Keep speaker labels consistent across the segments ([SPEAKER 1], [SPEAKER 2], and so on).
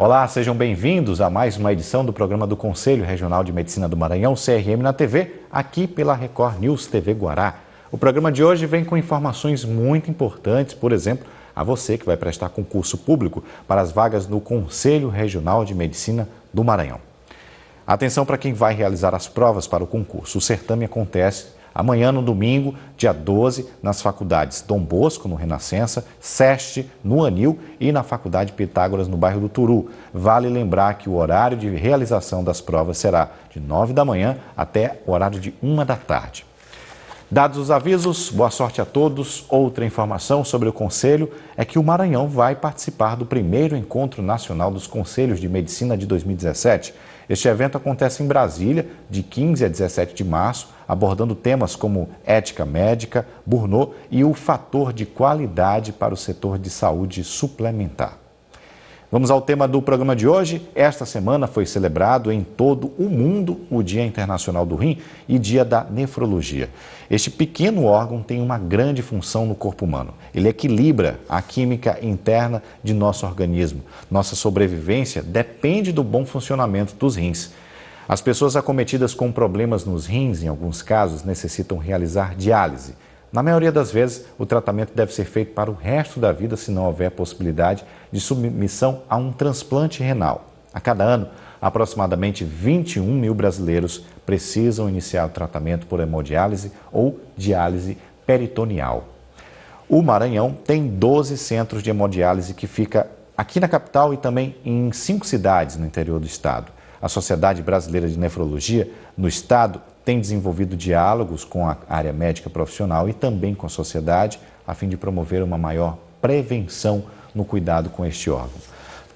[SPEAKER 1] Olá, sejam bem-vindos a mais uma edição do programa do Conselho Regional de Medicina do Maranhão, CRM na TV, aqui pela Record News TV Guará. O programa de hoje vem com informações muito importantes, por exemplo, a você que vai prestar concurso público para as vagas no Conselho Regional de Medicina do Maranhão. Atenção para quem vai realizar as provas para o concurso. O certame acontece amanhã, no domingo, dia 12, nas faculdades Dom Bosco, no Renascença, SEST, no Anil e na Faculdade Pitágoras, no bairro do Turu. Vale lembrar que o horário de realização das provas será de 9 da manhã até o horário de 1 da tarde. Dados os avisos, boa sorte a todos. Outra informação sobre o Conselho é que o Maranhão vai participar do primeiro Encontro Nacional dos Conselhos de Medicina de 2017. Este evento acontece em Brasília, de 15 a 17 de março, abordando temas como ética médica, burnout e o fator de qualidade para o setor de saúde suplementar. Vamos ao tema do programa de hoje. Esta semana foi celebrado em todo o mundo o Dia Internacional do Rim e Dia da Nefrologia. Este pequeno órgão tem uma grande função no corpo humano. Ele equilibra a química interna de nosso organismo. Nossa sobrevivência depende do bom funcionamento dos rins. As pessoas acometidas com problemas nos rins, em alguns casos, necessitam realizar diálise. Na maioria das vezes, o tratamento deve ser feito para o resto da vida se não houver possibilidade de submissão a um transplante renal. A cada ano, aproximadamente 21 mil brasileiros precisam iniciar o tratamento por hemodiálise ou diálise peritoneal. O Maranhão tem 12 centros de hemodiálise que fica aqui na capital e também em 5 cidades no interior do estado. A Sociedade Brasileira de Nefrologia, no estado, tem desenvolvido diálogos com a área médica profissional e também com a sociedade, a fim de promover uma maior prevenção no cuidado com este órgão.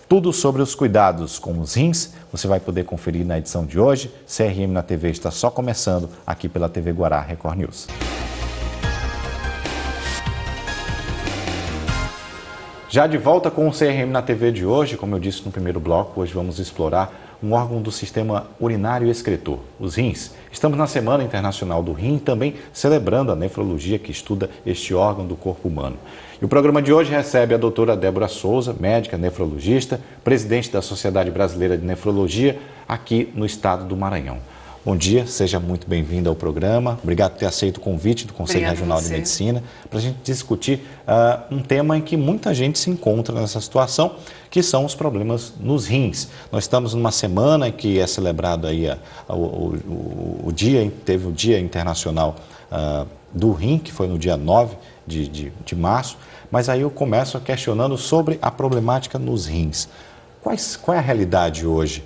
[SPEAKER 1] Tudo sobre os cuidados com os rins, você vai poder conferir na edição de hoje. CRM na TV está só começando aqui pela TV Guará Record News. Já de volta com o CRM na TV de hoje, como eu disse no primeiro bloco, hoje vamos explorar um órgão do sistema urinário excretor, os rins. Estamos na Semana Internacional do Rim, também celebrando a nefrologia que estuda este órgão do corpo humano. E o programa de hoje recebe a doutora Débora Souza, médica nefrologista, presidente da Sociedade Brasileira de Nefrologia, aqui no estado do Maranhão. Bom dia, seja muito bem-vinda ao programa. Obrigado por ter aceito o convite do Conselho Regional de Medicina para a gente discutir um tema em que muita gente se encontra nessa situação, que são os problemas nos rins. Nós estamos numa semana em que é celebrado aí teve o Dia Internacional do Rim, que foi no dia 9 de março, mas aí eu começo questionando sobre a problemática nos rins. Qual é a realidade hoje?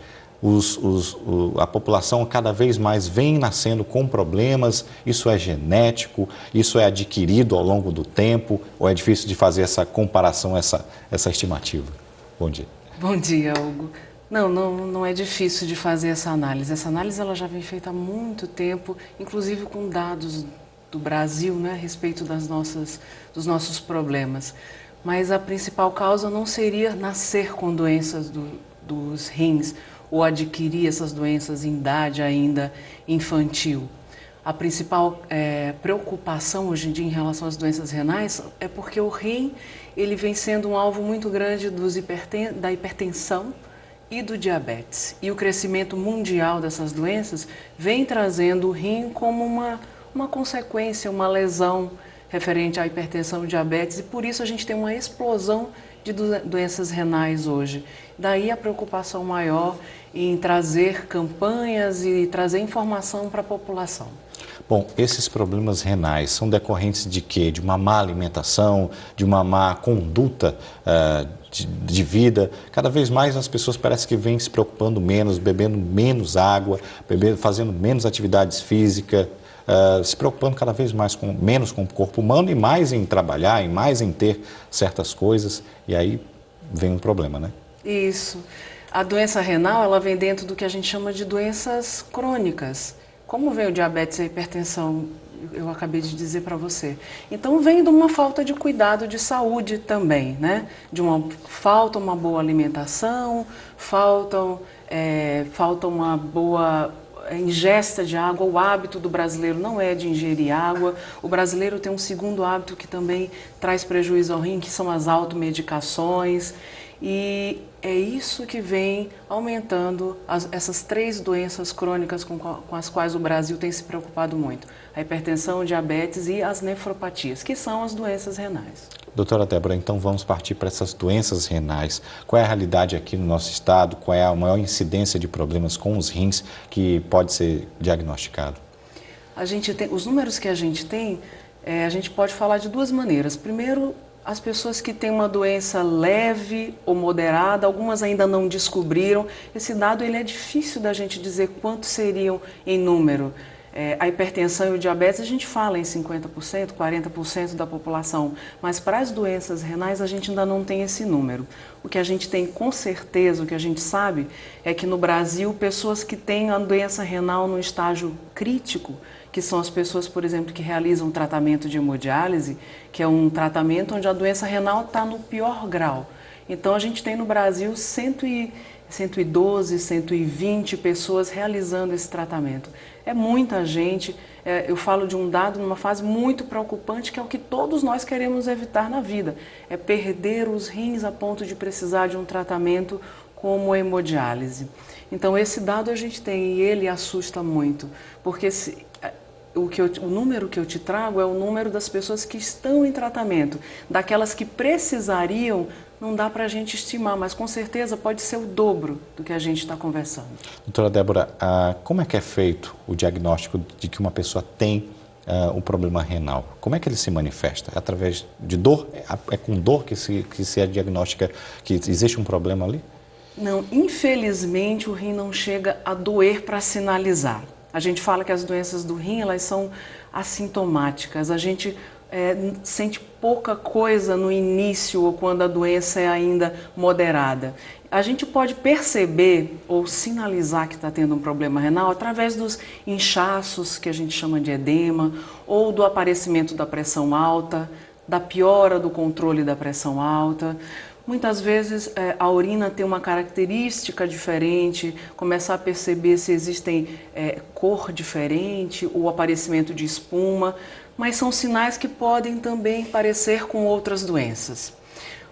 [SPEAKER 1] A população cada vez mais vem nascendo com problemas, isso é genético, isso é adquirido ao longo do tempo, ou é difícil de fazer essa comparação, essa estimativa? Bom dia.
[SPEAKER 2] Bom dia, Hugo. Não é difícil de fazer essa análise. Essa análise ela já vem feita há muito tempo, inclusive com dados do Brasil, né, a respeito dos nossos problemas. Mas a principal causa não seria nascer com doenças dos rins, ou adquirir essas doenças em idade ainda infantil. A principal preocupação hoje em dia em relação às doenças renais é porque o rim ele vem sendo um alvo muito grande da hipertensão e do diabetes. E o crescimento mundial dessas doenças vem trazendo o rim como uma consequência, uma lesão referente à hipertensão e diabetes, e por isso a gente tem uma explosão de doenças renais hoje. Daí a preocupação maior em trazer campanhas e trazer informação para a população.
[SPEAKER 1] Bom, esses problemas renais são decorrentes de quê? De uma má alimentação, de uma má conduta de vida? Cada vez mais as pessoas parecem que vêm se preocupando menos, bebendo menos água, fazendo menos atividades físicas, se preocupando cada vez menos com o corpo humano e mais em trabalhar, mais em ter certas coisas, e aí vem um problema, né?
[SPEAKER 2] Isso. A doença renal, ela vem dentro do que a gente chama de doenças crônicas. Como vem o diabetes e a hipertensão, eu acabei de dizer para você. Então vem de uma falta de cuidado de saúde também, né? Falta uma boa alimentação, falta uma boa ingesta de água. O hábito do brasileiro não é de ingerir água. O brasileiro tem um segundo hábito que também traz prejuízo ao rim, que são as automedicações. E É isso que vem aumentando essas 3 doenças crônicas com as quais o Brasil tem se preocupado muito. A hipertensão, o diabetes e as nefropatias, que são as doenças renais.
[SPEAKER 1] Doutora Débora, então vamos partir para essas doenças renais. Qual é a realidade aqui no nosso estado? Qual é a maior incidência de problemas com os rins que pode ser diagnosticado?
[SPEAKER 2] Os números que a gente tem, a gente pode falar de 2 maneiras. Primeiro, as pessoas que têm uma doença leve ou moderada, algumas ainda não descobriram. Esse dado ele é difícil da gente dizer quantos seriam em número. A hipertensão e o diabetes a gente fala em 50%, 40% da população, mas para as doenças renais a gente ainda não tem esse número. O que a gente tem com certeza, o que a gente sabe, é que no Brasil pessoas que têm a doença renal no estágio crítico, que são as pessoas, por exemplo, que realizam tratamento de hemodiálise, que é um tratamento onde a doença renal está no pior grau. Então a gente tem no Brasil 112, 120 pessoas realizando esse tratamento. É muita gente, eu falo de um dado numa fase muito preocupante, que é o que todos nós queremos evitar na vida, é perder os rins a ponto de precisar de um tratamento como a hemodiálise. Então esse dado a gente tem e ele assusta muito, porque o número que eu te trago é o número das pessoas que estão em tratamento. Daquelas que precisariam, não dá para a gente estimar, mas com certeza pode ser o dobro do que a gente está conversando.
[SPEAKER 1] Doutora Débora, como é que é feito o diagnóstico de que uma pessoa tem um problema renal? Como é que ele se manifesta? É através de dor? É com dor que se diagnostica que existe um problema ali?
[SPEAKER 2] Não, infelizmente o rim não chega a doer para sinalizar. A gente fala que as doenças do rim, elas são assintomáticas. A gente sente pouca coisa no início ou quando a doença é ainda moderada. A gente pode perceber ou sinalizar que está tendo um problema renal através dos inchaços, que a gente chama de edema, ou do aparecimento da pressão alta, da piora do controle da pressão alta. Muitas vezes a urina tem uma característica diferente, começar a perceber se existem cor diferente, o aparecimento de espuma, mas são sinais que podem também parecer com outras doenças.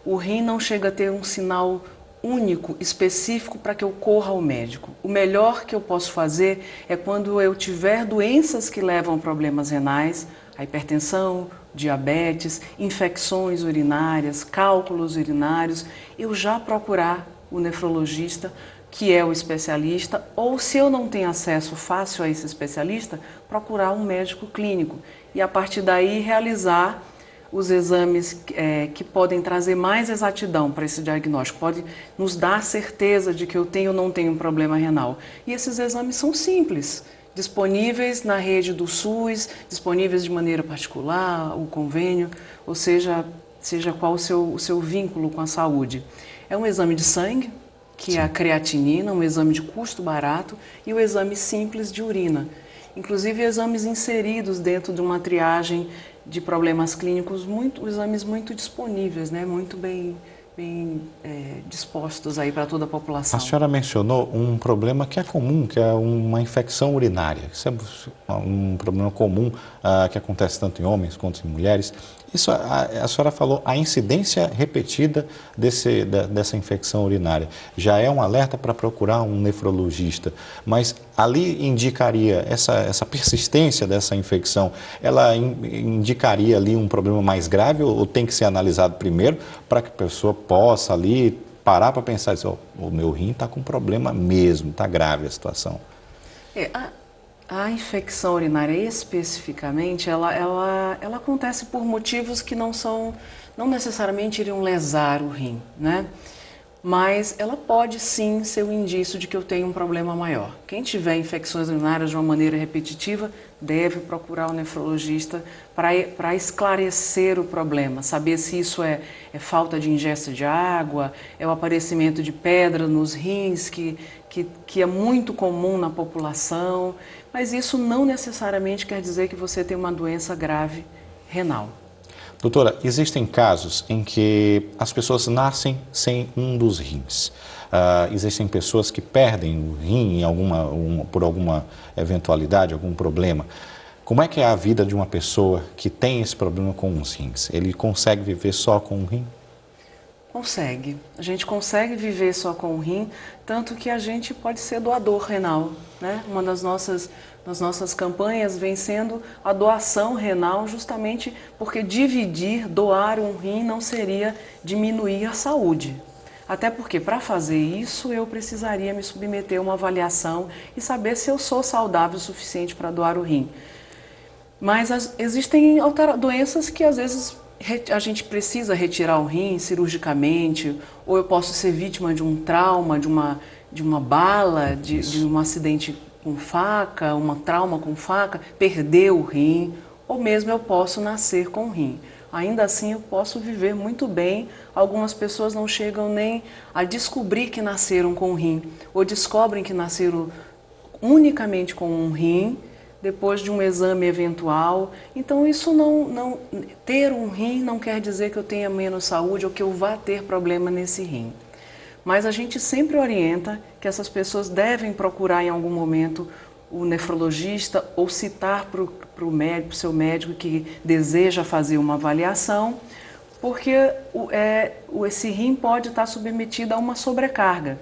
[SPEAKER 2] O rim não chega a ter um sinal único, específico para que eu corra ao médico. O melhor que eu posso fazer é quando eu tiver doenças que levam a problemas renais, a hipertensão, diabetes, infecções urinárias, cálculos urinários, eu já procurar o nefrologista, que é o especialista, ou se eu não tenho acesso fácil a esse especialista, procurar um médico clínico e a partir daí realizar os exames que podem trazer mais exatidão para esse diagnóstico, pode nos dar certeza de que eu tenho ou não tenho um problema renal. E esses exames são simples, disponíveis na rede do SUS, disponíveis de maneira particular, o convênio, ou seja qual o seu vínculo com a saúde. É um exame de sangue, que é a creatinina, um exame de custo barato, e o exame simples de urina. Inclusive exames inseridos dentro de uma triagem de problemas clínicos, exames muito disponíveis, né? Muito bem dispostos aí para toda a população.
[SPEAKER 1] A senhora mencionou um problema que é comum, que é uma infecção urinária. Isso é um problema comum que acontece tanto em homens quanto em mulheres. Isso, a senhora falou, a incidência repetida dessa infecção urinária já é um alerta para procurar um nefrologista, mas ali indicaria essa persistência dessa infecção, ela indicaria ali um problema mais grave ou tem que ser analisado primeiro para que a pessoa possa ali parar para pensar, o meu rim está com problema mesmo, está grave a situação?
[SPEAKER 2] A infecção urinária especificamente, ela acontece por motivos que não necessariamente iriam lesar o rim, né? Mas ela pode sim ser um indício de que eu tenho um problema maior. Quem tiver infecções urinárias de uma maneira repetitiva deve procurar o nefrologista para esclarecer o problema, saber se isso é falta de ingesta de água, é o aparecimento de pedra nos rins, que é muito comum na população, mas isso não necessariamente quer dizer que você tem uma doença grave renal.
[SPEAKER 1] Doutora, existem casos em que as pessoas nascem sem um dos rins. Existem pessoas que perdem o rim por alguma eventualidade, algum problema. Como é que é a vida de uma pessoa que tem esse problema com os rins? Ele consegue viver só com um rim?
[SPEAKER 2] Consegue. A gente consegue viver só com o rim, tanto que a gente pode ser doador renal, né? Uma das nossas campanhas vem sendo a doação renal, justamente porque doar um rim não seria diminuir a saúde. Até porque, para fazer isso, eu precisaria me submeter a uma avaliação e saber se eu sou saudável o suficiente para doar o rim. Mas existem doenças que, às vezes, a gente precisa retirar o rim cirurgicamente, ou eu posso ser vítima de um trauma, de uma bala, de um acidente com faca, um trauma com faca, perder o rim, ou mesmo eu posso nascer com o rim. Ainda assim, eu posso viver muito bem. Algumas pessoas não chegam nem a descobrir que nasceram com um rim, ou descobrem que nasceram unicamente com um rim, depois de um exame eventual. Então, isso ter um rim não quer dizer que eu tenha menos saúde ou que eu vá ter problema nesse rim. Mas a gente sempre orienta que essas pessoas devem procurar em algum momento o nefrologista ou citar para o seu médico que deseja fazer uma avaliação, porque esse rim pode estar submetido a uma sobrecarga.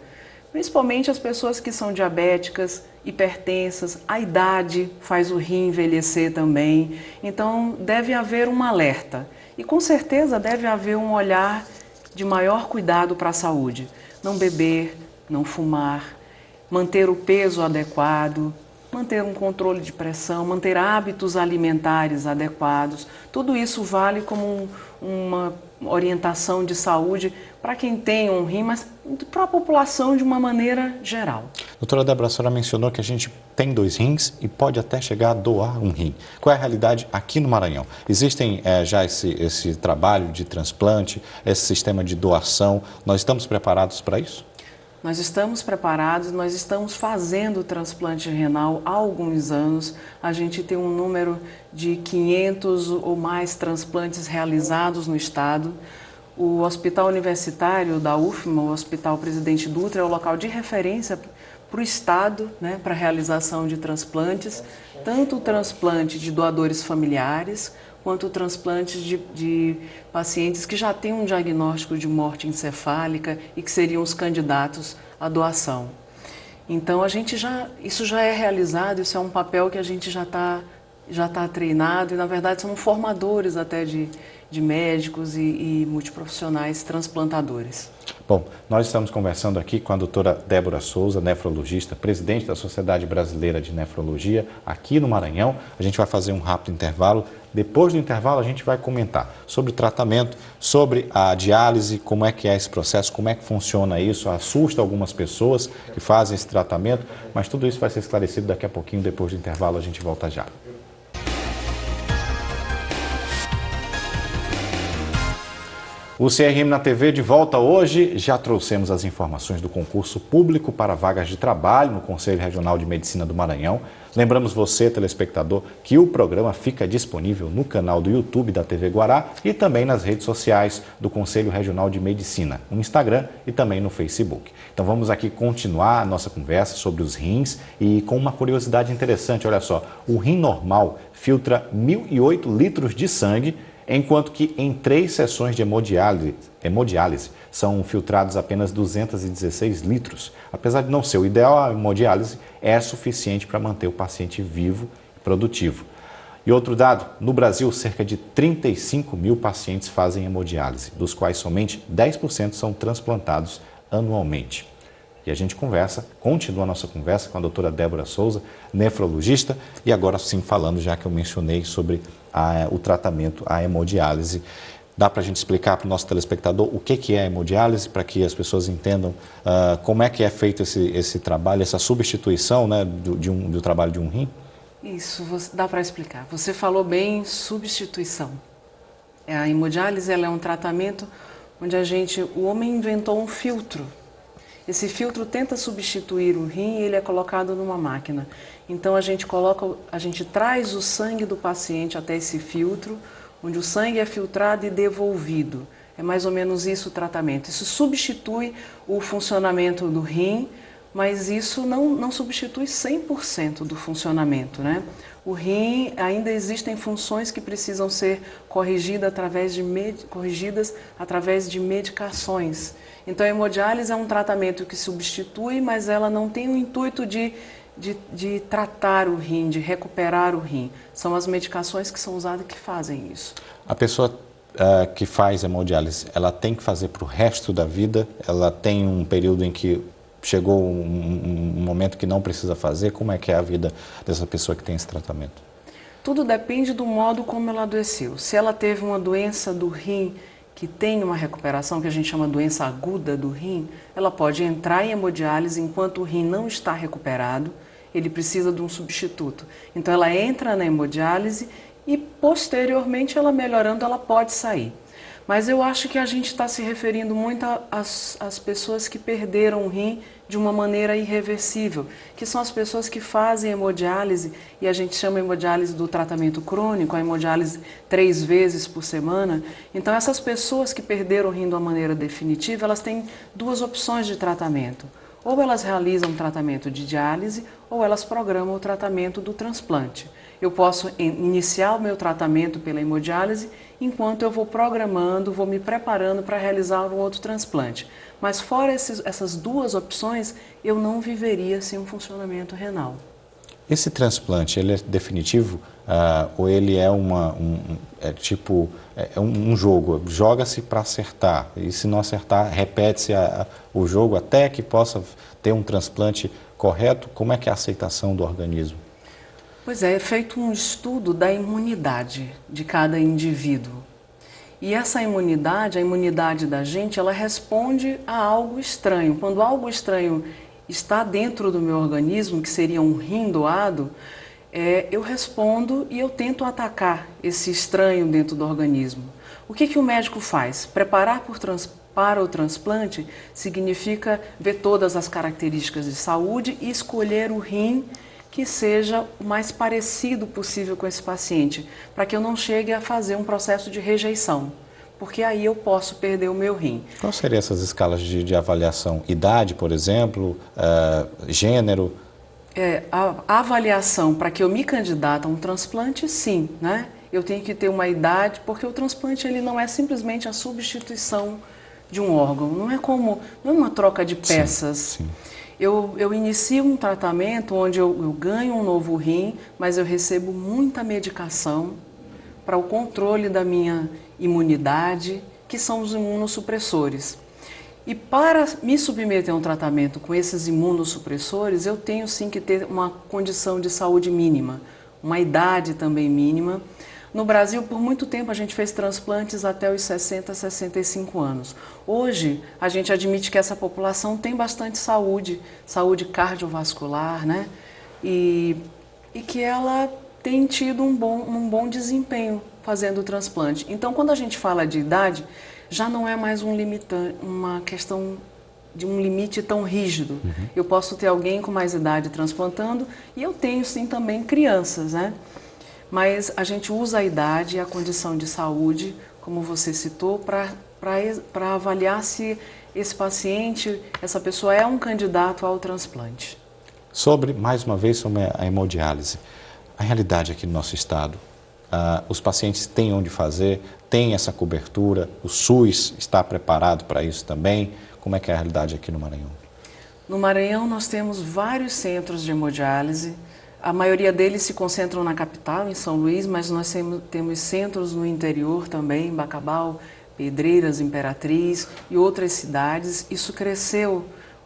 [SPEAKER 2] Principalmente as pessoas que são diabéticas, hipertensas, a idade faz o rim envelhecer também. Então deve haver um alerta e com certeza deve haver um olhar de maior cuidado para a saúde. Não beber, não fumar, manter o peso adequado, manter um controle de pressão, manter hábitos alimentares adequados. Tudo isso vale como uma orientação de saúde para quem tem um rim, mas para a população de uma maneira geral.
[SPEAKER 1] Doutora Débora, a senhora mencionou que a gente tem 2 rins e pode até chegar a doar um rim. Qual é a realidade aqui no Maranhão? Existem já esse trabalho de transplante, esse sistema de doação? Nós estamos preparados para isso?
[SPEAKER 2] Nós estamos preparados, nós estamos fazendo o transplante renal há alguns anos. A gente tem um número de 500 ou mais transplantes realizados no estado. O Hospital Universitário da UFMA, o Hospital Presidente Dutra, é o local de referência para o estado, né, para a realização de transplantes, tanto o transplante de doadores familiares, quanto o transplante de pacientes que já têm um diagnóstico de morte encefálica e que seriam os candidatos à doação. Então, isso já é realizado, isso é um papel que a gente já tá treinado e, na verdade, somos formadores até de médicos e multiprofissionais transplantadores.
[SPEAKER 1] Bom, nós estamos conversando aqui com a doutora Débora Souza, nefrologista, presidente da Sociedade Brasileira de Nefrologia, aqui no Maranhão. A gente vai fazer um rápido intervalo. Depois do intervalo, a gente vai comentar sobre o tratamento, sobre a diálise, como é que é esse processo, como é que funciona isso, assusta algumas pessoas que fazem esse tratamento, mas tudo isso vai ser esclarecido daqui a pouquinho. Depois do intervalo, a gente volta já. O CRM na TV de volta hoje. Já trouxemos as informações do concurso público para vagas de trabalho no Conselho Regional de Medicina do Maranhão. Lembramos você, telespectador, que o programa fica disponível no canal do YouTube da TV Guará e também nas redes sociais do Conselho Regional de Medicina, no Instagram e também no Facebook. Então vamos aqui continuar a nossa conversa sobre os rins e com uma curiosidade interessante. Olha só, o rim normal filtra 1.008 litros de sangue, enquanto que em 3 sessões de hemodiálise são filtrados apenas 216 litros. Apesar de não ser o ideal, a hemodiálise é suficiente para manter o paciente vivo e produtivo. E outro dado, no Brasil, cerca de 35 mil pacientes fazem hemodiálise, dos quais somente 10% são transplantados anualmente. E a gente continua a nossa conversa com a doutora Débora Souza, nefrologista, e agora sim falando, já que eu mencionei sobre o tratamento, a hemodiálise. Dá para a gente explicar para o nosso telespectador o que é a hemodiálise, para que as pessoas entendam como é que é feito esse trabalho, essa substituição, né, do trabalho de um rim?
[SPEAKER 2] Isso, dá para explicar. Você falou bem substituição. A hemodiálise ela é um tratamento onde o homem inventou um filtro. Esse filtro tenta substituir o rim e ele é colocado numa máquina. Então a gente traz o sangue do paciente até esse filtro, onde o sangue é filtrado e devolvido. É mais ou menos isso o tratamento. Isso substitui o funcionamento do rim, mas isso não substitui 100% do funcionamento, né? O rim, ainda existem funções que precisam ser corrigidas através de medicações. Então, a hemodiálise é um tratamento que substitui, mas ela não tem o intuito de tratar o rim, de recuperar o rim. São as medicações que são usadas que fazem isso.
[SPEAKER 1] A pessoa que faz hemodiálise, ela tem que fazer para o resto da vida? Ela tem um período em que chegou um momento que não precisa fazer? Como é que é a vida dessa pessoa que tem esse tratamento?
[SPEAKER 2] Tudo depende do modo como ela adoeceu. Se ela teve uma doença do rim que tem uma recuperação, que a gente chama doença aguda do rim, ela pode entrar em hemodiálise enquanto o rim não está recuperado, ele precisa de um substituto. Então ela entra na hemodiálise e posteriormente ela melhorando, ela pode sair. Mas eu acho que a gente está se referindo muito às pessoas que perderam o rim de uma maneira irreversível, que são as pessoas que fazem hemodiálise, e a gente chama hemodiálise do tratamento crônico, a hemodiálise 3 vezes por semana. Então essas pessoas que perderam o rim de uma maneira definitiva, elas têm 2 opções de tratamento. Ou elas realizam um tratamento de diálise, ou elas programam o tratamento do transplante. Eu posso iniciar o meu tratamento pela hemodiálise enquanto eu vou programando, vou me preparando para realizar um outro transplante. Mas fora essas 2 opções, eu não viveria sem um funcionamento renal.
[SPEAKER 1] Esse transplante, ele é definitivo ou ele é um jogo? Joga-se para acertar e se não acertar, repete-se o jogo até que possa ter um transplante correto? Como é que é a aceitação do organismo?
[SPEAKER 2] Pois é feito um estudo da imunidade de cada indivíduo. E essa imunidade, a imunidade da gente, ela responde a algo estranho. Quando algo estranho está dentro do meu organismo, que seria um rim doado, eu respondo e eu tento atacar esse estranho dentro do organismo. O que o médico faz? Preparar para o transplante significa ver todas as características de saúde e escolher o rim que seja o mais parecido possível com esse paciente, para que eu não chegue a fazer um processo de rejeição, porque aí eu posso perder o meu rim.
[SPEAKER 1] Quais seriam essas escalas de avaliação? Idade, por exemplo, gênero?
[SPEAKER 2] A avaliação para que eu me candidate a um transplante, sim, né? Eu tenho que ter uma idade, porque o transplante ele não é simplesmente a substituição de um órgão, não é uma troca de peças.
[SPEAKER 1] Sim, sim.
[SPEAKER 2] Eu inicio um tratamento onde eu ganho um novo rim, mas eu recebo muita medicação para o controle da minha imunidade, que são os imunossupressores. E para me submeter a um tratamento com esses imunossupressores, eu tenho sim que ter uma condição de saúde mínima, uma idade também mínima. No Brasil, por muito tempo, a gente fez transplantes até os 60, 65 anos. Hoje, a gente admite que essa população tem bastante saúde cardiovascular, né? E que ela tem tido um bom desempenho fazendo o transplante. Então, quando a gente fala de idade, já não é mais uma questão de um limite tão rígido. Uhum. Eu posso ter alguém com mais idade transplantando e eu tenho sim também crianças, né? Mas a gente usa a idade e a condição de saúde, como você citou, para avaliar se esse paciente, essa pessoa é um candidato ao transplante.
[SPEAKER 1] Mais uma vez, sobre a hemodiálise. A realidade aqui no nosso estado, os pacientes têm onde fazer, têm essa cobertura, o SUS está preparado para isso também. Como é que é a realidade aqui no Maranhão?
[SPEAKER 2] No Maranhão nós temos vários centros de hemodiálise. A maioria deles se concentram na capital, em São Luís, mas nós temos centros no interior também, Bacabal, Pedreiras, Imperatriz e outras cidades. Isso cresceu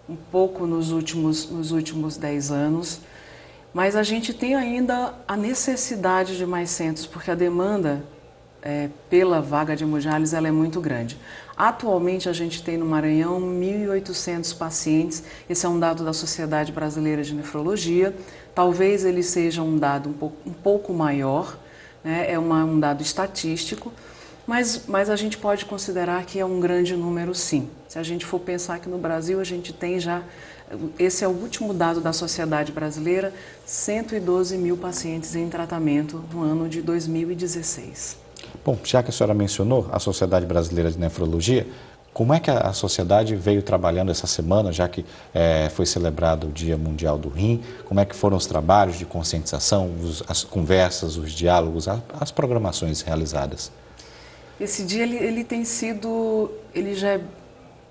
[SPEAKER 2] um pouco nos últimos 10 anos, mas a gente tem ainda a necessidade de mais centros, porque a demanda pela vaga de hemodiálise ela é muito grande. Atualmente a gente tem no Maranhão 1.800 pacientes, esse é um dado da Sociedade Brasileira de Nefrologia, talvez ele seja um dado um pouco maior, né? É um dado estatístico, mas a gente pode considerar que é um grande número sim. Se a gente for pensar que no Brasil a gente tem já, esse é o último dado da Sociedade Brasileira, 112 mil pacientes em tratamento no ano de 2016.
[SPEAKER 1] Bom, já que a senhora mencionou a Sociedade Brasileira de Nefrologia, Como é que a sociedade veio trabalhando essa semana, já que foi celebrado o Dia Mundial do Rim? Como é que foram os trabalhos de conscientização, as conversas, os diálogos, as programações realizadas?
[SPEAKER 2] Esse dia ele tem sido,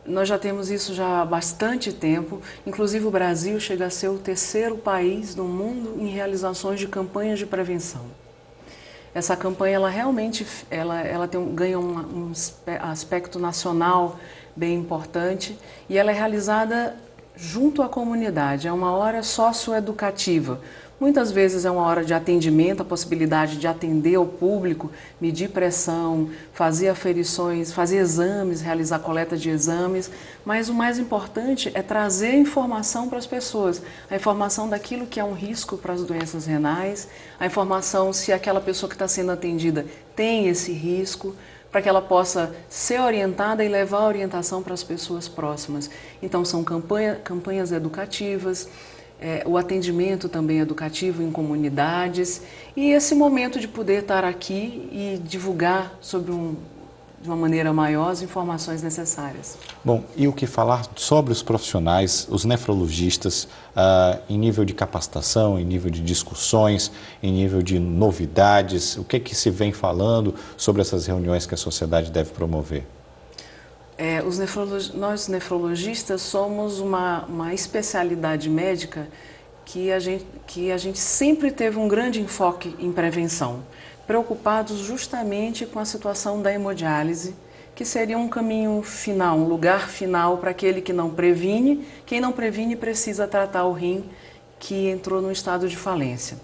[SPEAKER 2] nós já temos isso já há bastante tempo. Inclusive o Brasil chega a ser o terceiro país no mundo em realizações de campanhas de prevenção. Essa campanha ela realmente ganha um aspecto nacional bem importante e ela é realizada junto à comunidade. É uma hora socioeducativa. Muitas vezes é uma hora de atendimento, a possibilidade de atender o público, medir pressão, fazer aferições, fazer exames, realizar coleta de exames, mas o mais importante é trazer informação para as pessoas, a informação daquilo que é um risco para as doenças renais, a informação se aquela pessoa que está sendo atendida tem esse risco, para que ela possa ser orientada e levar a orientação para as pessoas próximas. Então são campanhas educativas, o atendimento também educativo em comunidades e esse momento de poder estar aqui e divulgar de uma maneira maior as informações necessárias.
[SPEAKER 1] Bom, e o que falar sobre os profissionais, os nefrologistas, em nível de capacitação, em nível de discussões, em nível de novidades, o que se vem falando sobre essas reuniões que a sociedade deve promover?
[SPEAKER 2] Nós nefrologistas somos uma especialidade médica que a gente sempre teve um grande enfoque em prevenção, preocupados justamente com a situação da hemodiálise, que seria um caminho final, um lugar final para aquele que não previne. Quem não previne precisa tratar o rim que entrou num estado de falência.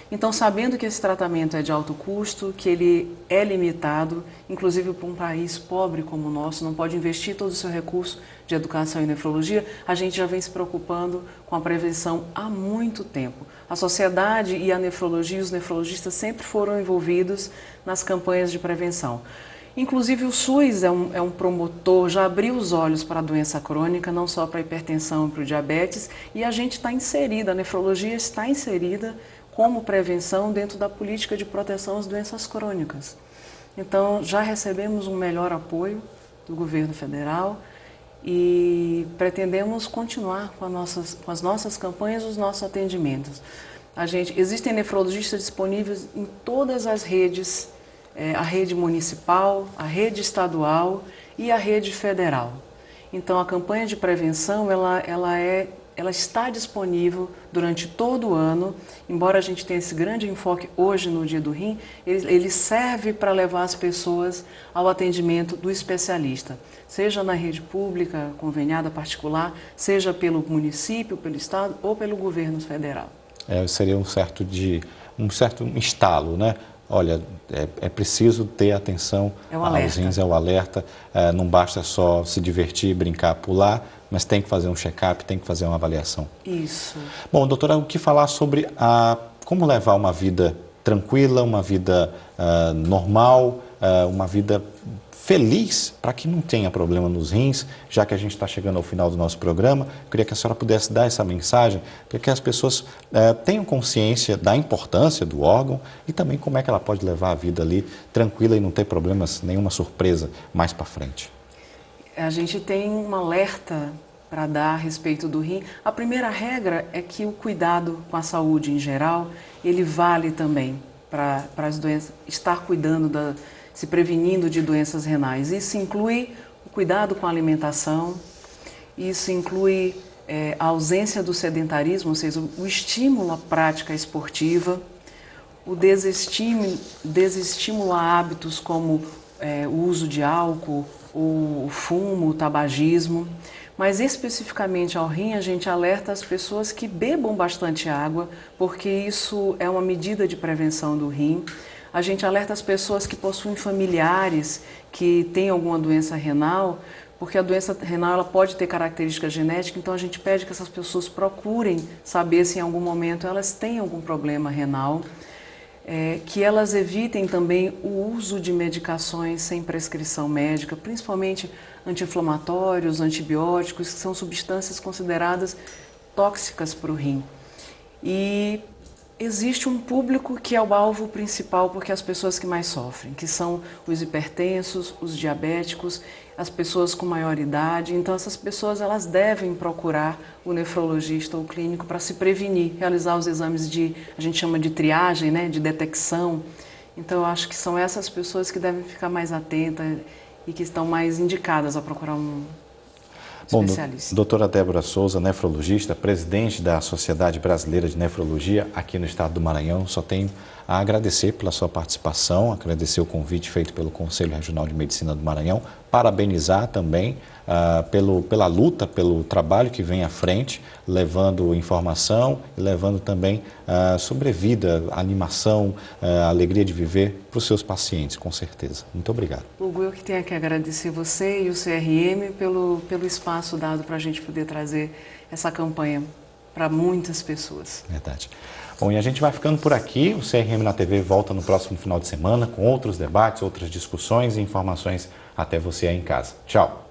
[SPEAKER 2] Então, sabendo que esse tratamento é de alto custo, que ele é limitado, inclusive para um país pobre como o nosso, não pode investir todo o seu recurso de educação em nefrologia, a gente já vem se preocupando com a prevenção há muito tempo. A sociedade e a nefrologia, os nefrologistas sempre foram envolvidos nas campanhas de prevenção. Inclusive o SUS é um promotor, já abriu os olhos para a doença crônica, não só para a hipertensão e para o diabetes, e a gente está inserida, a nefrologia está inserida como prevenção dentro da política de proteção às doenças crônicas. Então, já recebemos um melhor apoio do governo federal e pretendemos continuar com as nossas campanhas, os nossos atendimentos. Existem nefrologistas disponíveis em todas as redes, a rede municipal, a rede estadual e a rede federal. Então, a campanha de prevenção, ela está disponível durante todo o ano, embora a gente tenha esse grande enfoque hoje no Dia do Rim, ele serve para levar as pessoas ao atendimento do especialista, seja na rede pública, conveniada, particular, seja pelo município, pelo estado ou pelo governo federal.
[SPEAKER 1] Seria um certo estalo, né? Olha, é preciso ter atenção aos rins, é o alerta, não basta só se divertir, brincar, pular, mas tem que fazer um check-up, tem que fazer uma avaliação.
[SPEAKER 2] Isso.
[SPEAKER 1] Bom, doutora, o que falar sobre como levar uma vida tranquila, uma vida normal, uma vida feliz, para que não tenha problema nos rins, já que a gente está chegando ao final do nosso programa. Eu queria que a senhora pudesse dar essa mensagem, para que as pessoas tenham consciência da importância do órgão e também como é que ela pode levar a vida ali tranquila e não ter problemas, nenhuma surpresa mais para frente.
[SPEAKER 2] A gente tem um alerta para dar a respeito do rim. A primeira regra é que o cuidado com a saúde em geral, ele vale também para as doenças, estar cuidando, se prevenindo de doenças renais. Isso inclui o cuidado com a alimentação, isso inclui a ausência do sedentarismo, ou seja, o estímulo à prática esportiva, o desestímulo a hábitos como o uso de álcool, o fumo, o tabagismo, mas especificamente ao rim a gente alerta as pessoas que bebam bastante água, porque isso é uma medida de prevenção do rim. A gente alerta as pessoas que possuem familiares que têm alguma doença renal, porque a doença renal ela pode ter característica genética, então a gente pede que essas pessoas procurem saber se em algum momento elas têm algum problema renal. Que elas evitem também o uso de medicações sem prescrição médica, principalmente anti-inflamatórios, antibióticos, que são substâncias consideradas tóxicas para o rim. E existe um público que é o alvo principal, porque as pessoas que mais sofrem, que são os hipertensos, os diabéticos, as pessoas com maior idade. Então essas pessoas elas devem procurar o nefrologista ou o clínico para se prevenir, realizar os exames a gente chama de triagem, né, de detecção. Então eu acho que são essas pessoas que devem ficar mais atentas e que estão mais indicadas a procurar um especialista.
[SPEAKER 1] Bom, doutora Débora Souza, nefrologista, presidente da Sociedade Brasileira de Nefrologia aqui no estado do Maranhão, só tenho a agradecer pela sua participação, agradecer o convite feito pelo Conselho Regional de Medicina do Maranhão, parabenizar também pela luta, pelo trabalho que vem à frente, levando informação e levando também sobrevida, animação, alegria de viver para os seus pacientes, com certeza. Muito obrigado.
[SPEAKER 2] Hugo, eu que tenho que agradecer você e o CRM pelo espaço dado para a gente poder trazer essa campanha para muitas pessoas.
[SPEAKER 1] Verdade. Bom, e a gente vai ficando por aqui. O CRM na TV volta no próximo final de semana com outros debates, outras discussões e informações até você aí em casa. Tchau!